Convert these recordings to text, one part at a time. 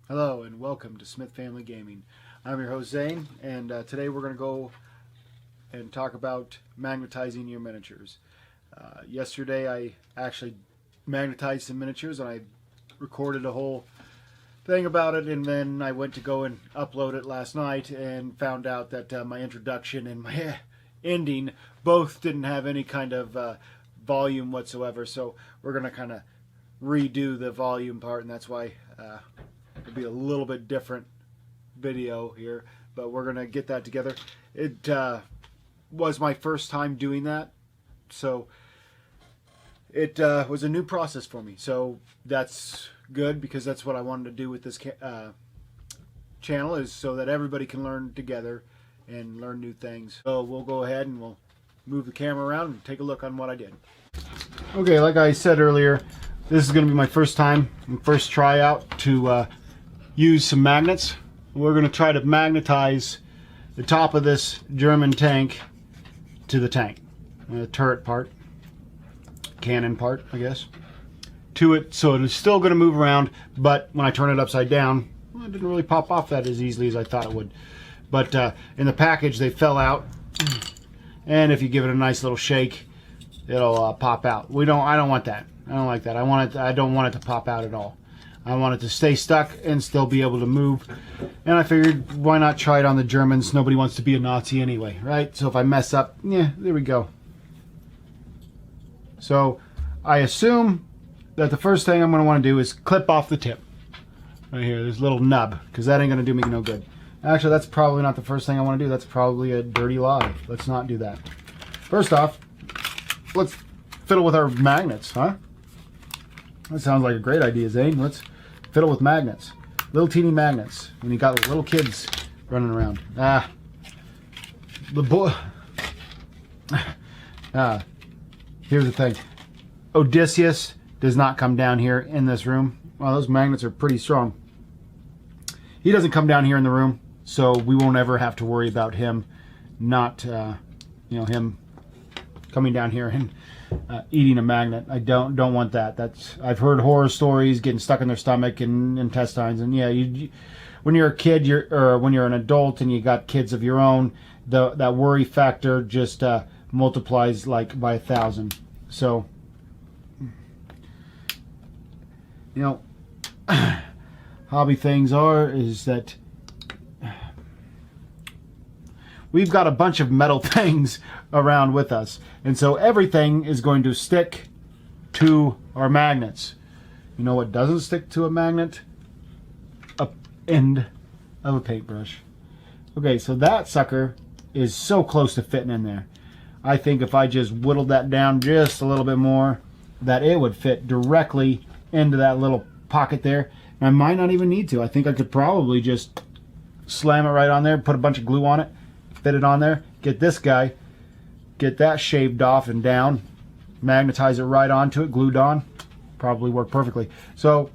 Hello and welcome to Smith Family Gaming. I'm your host Zane, and today we're going to go and talk about magnetizing your miniatures. Yesterday I actually magnetized some miniatures and I recorded a whole thing about it, and then I went to go and upload it last night and found out that my introduction and my ending both didn't have any kind of volume whatsoever, so we're going to kind of redo the volume part, and that's why it'll be a little bit different video here, but we're gonna get that together. It was my first time doing that, so it was a new process for me, so that's good because that's what I wanted to do with this channel, is so that everybody can learn together and learn new things. So we'll go ahead and we'll move the camera around and take a look on what I did. Okay, like I said earlier, this is going to be my first time, first tryout to use some magnets. We're going to try to magnetize the top of this German tank to the tank, the turret part, cannon part, I guess, to it, so it is still going to move around, but when I turn it upside down, well, it didn't really pop off that as easily as I thought it would. But in the package they fell out, and if you give it a nice little shake, it'll pop out. I don't want that. I don't like that. I don't want it to pop out at all. I want it to stay stuck and still be able to move. And I figured, why not try it on the Germans? Nobody wants to be a Nazi anyway, right? So if I mess up, yeah, there we go. So I assume that the first thing I'm going to want to do is clip off the tip. Right here, this little nub, because that ain't going to do me no good. Actually, that's probably not the first thing I want to do. That's probably a dirty lie. Let's not do that. First off, let's fiddle with our magnets, huh? That sounds like a great idea, Zane. Let's fiddle with magnets. Little teeny magnets. When you got little kids running around. The boy. Here's the thing. Odysseus does not come down here in this room. Well, those magnets are pretty strong. He doesn't come down here in the room, so we won't ever have to worry about him not, him coming down here and eating a magnet. I don't want that. I've heard horror stories, getting stuck in their stomach and intestines, and yeah, when you're a kid, or when you're an adult and you got kids of your own, that worry factor just multiplies like by 1,000. So, hobby things is that we've got a bunch of metal things around with us, and so everything is going to stick to our magnets. You know what doesn't stick to a magnet? A end of a paintbrush. Okay, so that sucker is so close to fitting in there. I think if I just whittled that down just a little bit more, that it would fit directly into that little pocket there. And I might not even need to. I think I could probably just slam it right on there, put a bunch of glue on it, fit it on there, get this guy, get that shaved off and down, magnetize it right onto it, glued on, probably work perfectly. So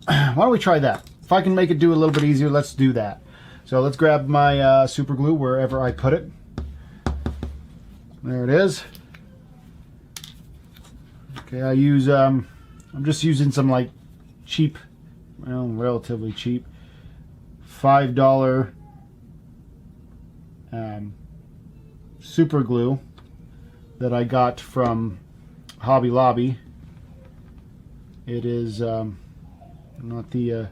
why don't we try that? If I can make it do a little bit easier, let's do that. So let's grab my super glue wherever I put it. There it is. Okay, I use I'm just using some like cheap, well, relatively cheap, $5 super glue that I got from Hobby Lobby. It is not the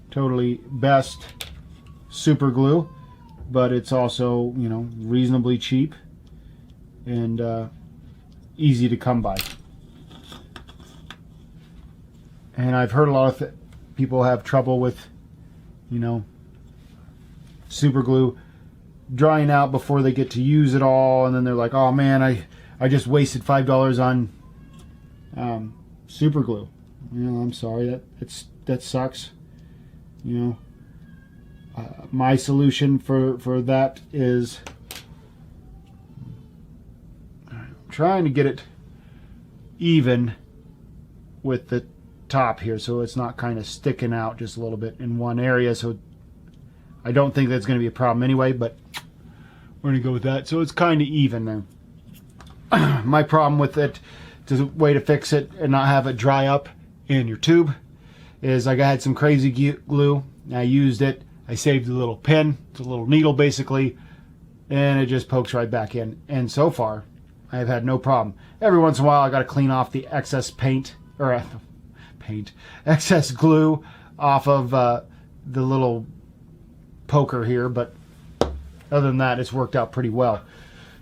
totally best super glue, but it's also, reasonably cheap and easy to come by. And I've heard a lot of people have trouble with, super glue drying out before they get to use it all, and then they're like, oh man, I just wasted $5 on super glue. I'm sorry, that sucks. My solution for that is trying to get it even with the top here, so it's not kind of sticking out just a little bit in one area. So I don't think that's going to be a problem anyway, but we're going to go with that. So it's kind of even there. My problem with it, the way to fix it and not have it dry up in your tube, is I had some crazy glue. I used it. I saved a little pin. It's a little needle basically, and it just pokes right back in. And so far, I have had no problem. Every once in a while, I got to clean off the excess excess glue off of the little poker here, but other than that, it's worked out pretty well.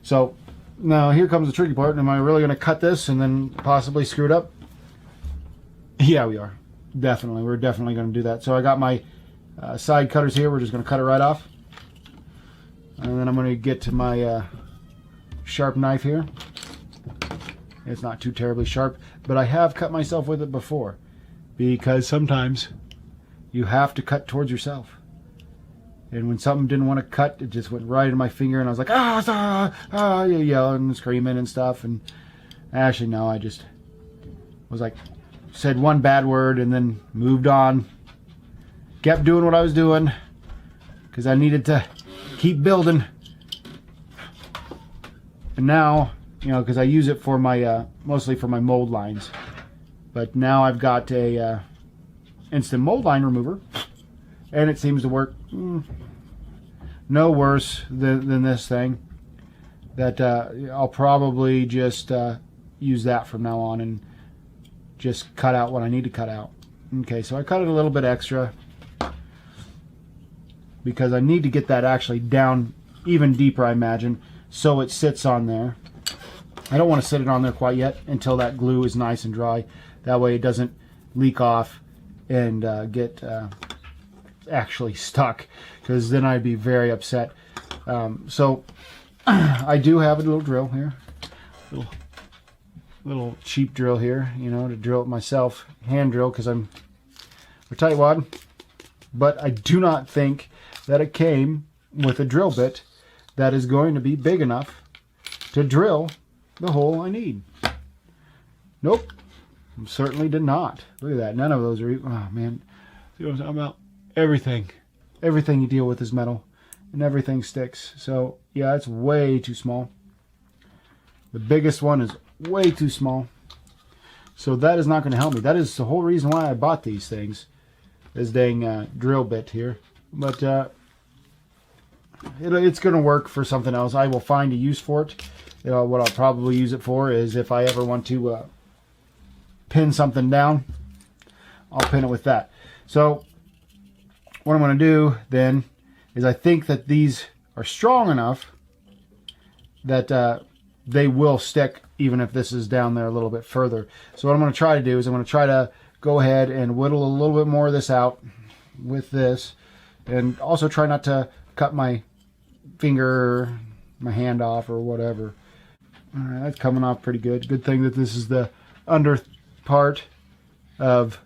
So now here comes the tricky part. Am I really going to cut this and then possibly screw it up? Yeah, we are. Definitely. We're definitely going to do that. So I got my side cutters here. We're just going to cut it right off. And then I'm going to get to my sharp knife here. It's not too terribly sharp, but I have cut myself with it before, because sometimes you have to cut towards yourself. And when something didn't want to cut, it just went right in my finger, and I was like, yelling and screaming and stuff. And actually, no, I just was like, said one bad word and then moved on. Kept doing what I was doing because I needed to keep building. And now, because I use it for my mostly for my mold lines, but now I've got a instant mold line remover, and it seems to work no worse than this thing. That I'll probably just use that from now on and just cut out what I need to cut out. Okay, so I cut it a little bit extra because I need to get that actually down even deeper, I imagine, so it sits on there. I don't want to sit it on there quite yet until that glue is nice and dry. That way it doesn't leak off and get actually stuck, because then I'd be very upset. So I do have a little drill here, little cheap drill here, to drill it myself, hand drill, because I'm a tightwad. But I do not think that it came with a drill bit that is going to be big enough to drill the hole I need. Nope, certainly did not. Look at that. None of those are. Oh man, see what I'm talking about? Everything you deal with is metal, and everything sticks. So yeah, it's way too small. The biggest one is way too small. So that is not going to help me. That is the whole reason why I bought these things. This dang drill bit here. But it's going to work for something else. I will find a use for it. What I'll probably use it for is if I ever want to pin something down, I'll pin it with that. So what I'm going to do then is I think that these are strong enough that they will stick even if this is down there a little bit further. So what I'm going to try to do is I'm going to try to go ahead and whittle a little bit more of this out with this, and also try not to cut my finger, my hand off or whatever. All right, that's coming off pretty good. Good thing that this is the under part of,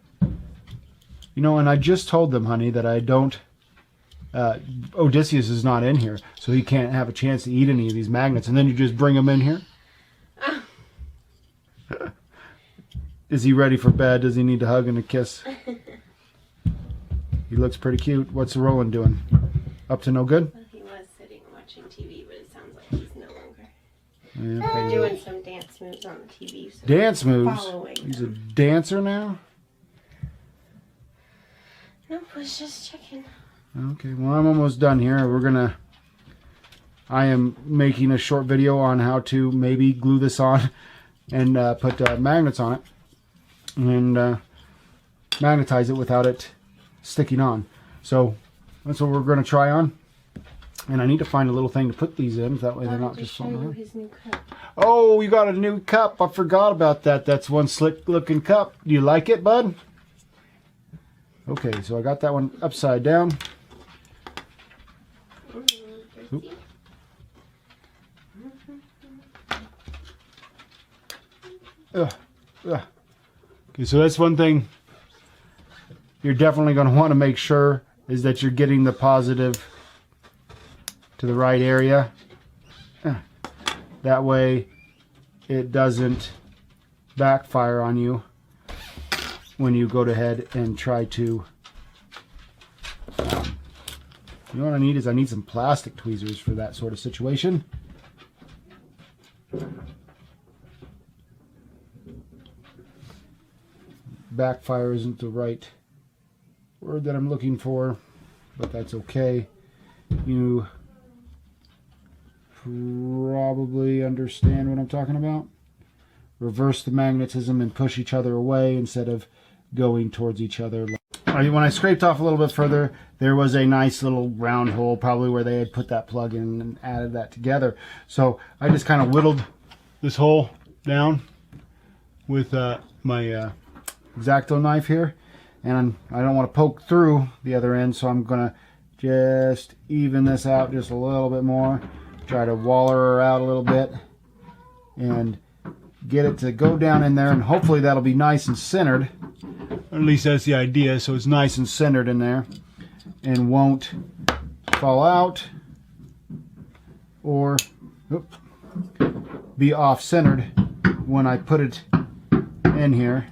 and I just told them, honey, that I don't, Odysseus is not in here, so he can't have a chance to eat any of these magnets, and then you just bring him in here? Is he ready for bed? Does he need a hug and a kiss? He looks pretty cute. What's Roland doing? Up to no good? Well, he was sitting watching TV, but it sounds like he's no longer. Yeah, okay. Doing some dance moves on the TV. So dance moves? Following He's them. a dancer now? Nope, was just checking. Okay, well, I'm almost done here. I am making a short video on how to maybe glue this on and put magnets on it and magnetize it without it sticking on. So that's what we're going to try on. And I need to find a little thing to put these in, that way they're not just falling around. His new cup. Oh, you got a new cup. I forgot about that. That's one slick looking cup. Do you like it, bud? Okay, so I got that one upside down. Oop. Okay, so that's one thing you're definitely going to want to make sure is that you're getting the positive to the right area. That way it doesn't backfire on you when you go ahead and try to. You know what I need is I need some plastic tweezers for that sort of situation. Backfire isn't the right word that I'm looking for, but that's okay. You probably understand what I'm talking about. Reverse the magnetism and push each other away instead of going towards each other. When I scraped off a little bit further, there was a nice little round hole, probably where they had put that plug in and added that together. So I just kind of whittled this hole down with my X-Acto knife here, and I don't want to poke through the other end, so I'm gonna just even this out just a little bit more, try to waller her out a little bit and get it to go down in there, and hopefully that'll be nice and centered. At least that's the idea, so it's nice and centered in there and won't fall out or be off-centered when I put it in here,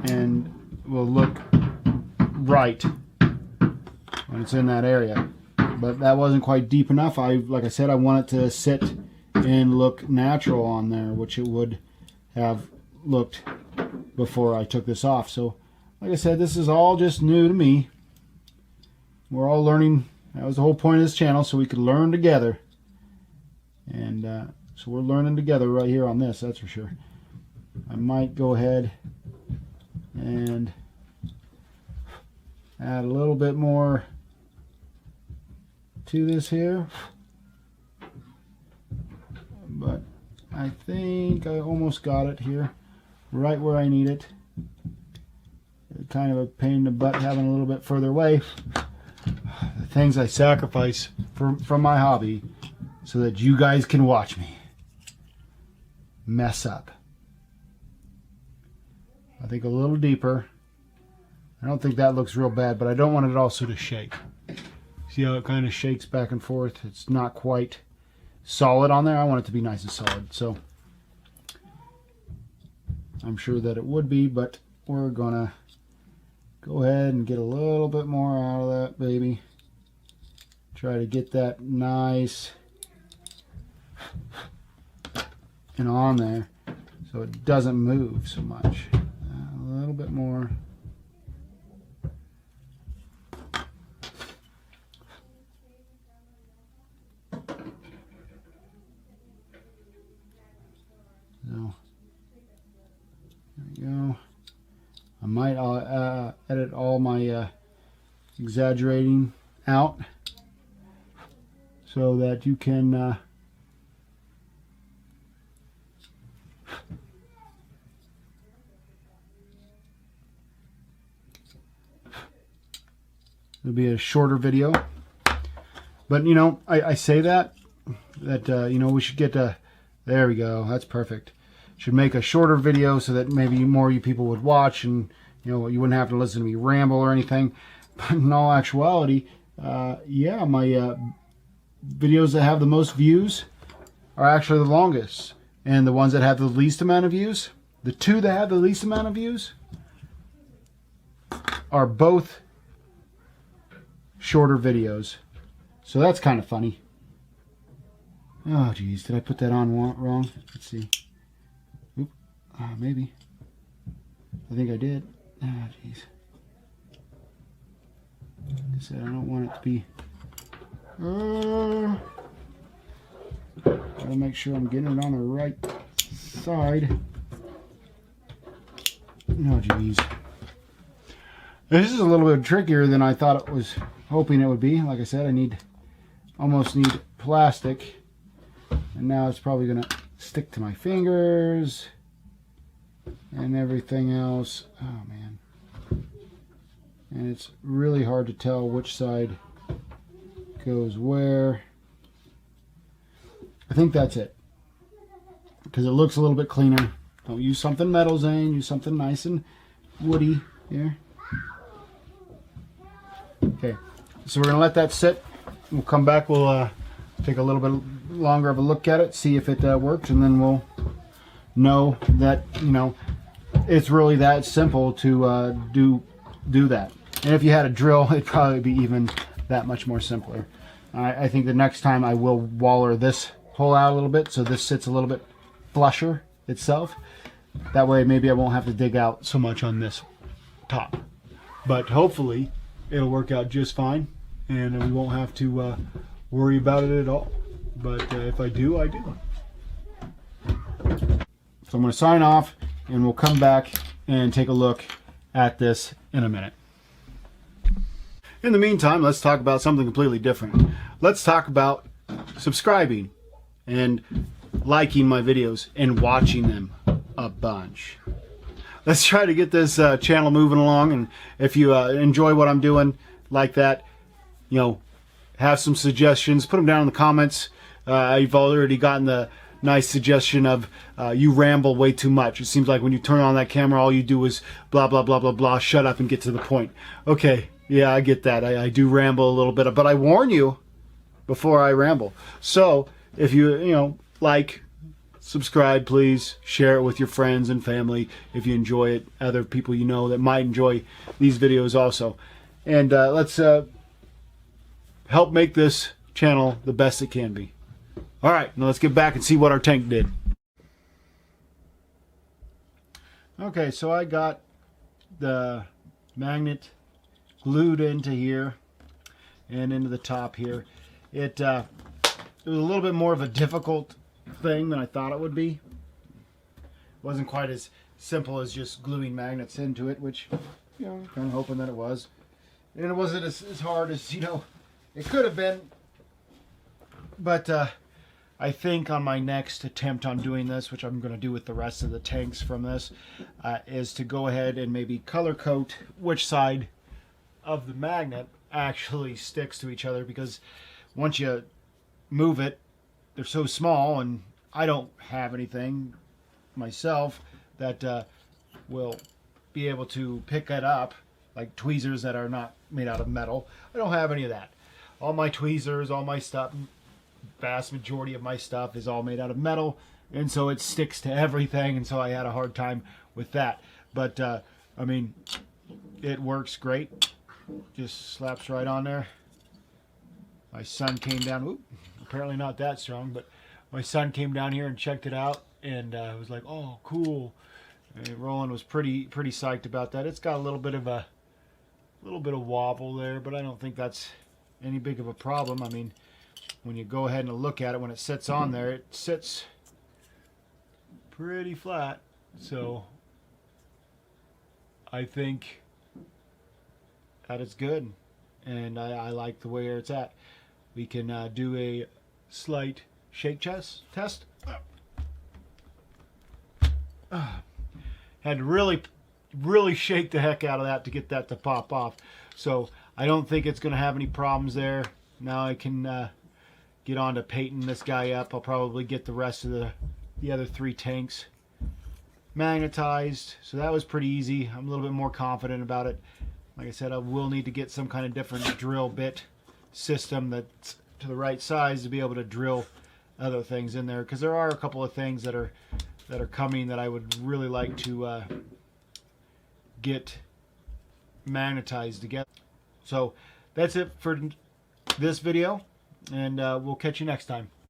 and will look right when it's in that area. But that wasn't quite deep enough. Like I said, I want it to sit and look natural on there, which it would have looked before I took this off. So like I said, this is all just new to me. We're all learning. That was the whole point of this channel, so we could learn together. And so we're learning together right here on this, that's for sure. I might go ahead and add a little bit more to this here, but I think I almost got it here, right where I need it. Kind of a pain in the butt having a little bit further away. The things I sacrifice from my hobby so that you guys can watch me mess up. I think a little deeper. I don't think that looks real bad, but I don't want it also to shake. See how it kind of shakes back and forth? It's not quite solid on there. I want it to be nice and solid. So I'm sure that it would be, but we're gonna go ahead and get a little bit more out of that baby. Try to get that nice and on there so it doesn't move so much. A little bit more. So there we go. I might edit all my exaggerating out so that you can it'll be a shorter video. But you know, I say that you know, we should get there we go, that's perfect. Should make a shorter video so that maybe more you people would watch, and you know, you wouldn't have to listen to me ramble or anything. But in all actuality, yeah, my videos that have the most views are actually the longest, and the ones that have the least amount of views, the two that have the least amount of views, are both shorter videos. So that's kind of funny. Oh geez, did I put that on wrong? Let's see. Oop, maybe. I think I did. Ah, jeez. Like I said, I don't want it to be. Gotta make sure I'm getting it on the right side. Oh geez. This is a little bit trickier than I thought it was, hoping it would be. Like I said, I almost need plastic. And now it's probably gonna stick to my fingers and everything else. Oh man. And it's really hard to tell which side goes where. I think that's it, because it looks a little bit cleaner. Don't use something metal, Zane. Use something nice and woody here. Okay, so we're gonna let that sit. We'll come back. We'll take a little bit longer of a look at it, see if it works, and then we'll know that, you know, it's really that simple to do that. And if you had a drill, it'd probably be even that much more simpler. I think the next time I will waller this hole out a little bit so this sits a little bit flusher itself. That way maybe I won't have to dig out so much on this top. but hopefully it'll work out just fine, and we won't have to worry about it at all. But if I do, I do. So I'm going to sign off, and we'll come back and take a look at this in a minute. In the meantime, let's talk about something completely different. Let's talk about subscribing and liking my videos and watching them a bunch. Let's try to get this channel moving along, and if you enjoy what I'm doing like that, you know, have some suggestions, put them down in the comments. I've already gotten the nice suggestion of you ramble way too much. It seems like when you turn on that camera, all you do is blah, blah, blah, blah, blah, shut up and get to the point. Okay, yeah, I get that. I do ramble a little bit, but I warn you before I ramble. So if you like, subscribe, please, share it with your friends and family if you enjoy it, other people you know that might enjoy these videos also. And let's help make this channel the best it can be. All right, now let's get back and see what our tank did. Okay, so I got the magnet glued into here and into the top here. It was a little bit more of a difficult thing than I thought it would be. It wasn't quite as simple as just gluing magnets into it, which, you know, kind of hoping that it was. And it wasn't as hard as, you know, it could have been. But I think on my next attempt on doing this, which I'm going to do with the rest of the tanks from this, is to go ahead and maybe color code which side of the magnet actually sticks to each other, because once you move it, they're so small, and I don't have anything myself that will be able to pick it up, like tweezers that are not made out of metal. I don't have any of that. All my tweezers, all my stuff, vast majority of my stuff is all made out of metal, and so it sticks to everything, and so I had a hard time with that. But I mean, it works great. Just slaps right on there. My son came down, whoop, apparently not that strong, but my son came down here and checked it out, and was like, oh, cool. And Roland was pretty psyched about that. It's got a little bit of wobble there, but I don't think that's any big of a problem. I mean, when you go ahead and look at it, when it sits on there, it sits pretty flat. So I think that is good, and I like the way it's at. We can do a slight shake test. Had to really shake the heck out of that to get that to pop off. So I don't think it's going to have any problems there. Now I can get on to painting this guy up. I'll probably get the rest of the other 3 tanks magnetized. So that was pretty easy. I'm a little bit more confident about it. Like I said, I will need to get some kind of different drill bit system that's to the right size to be able to drill other things in there, because there are a couple of things that are coming that I would really like to get magnetized together. So that's it for this video, and we'll catch you next time.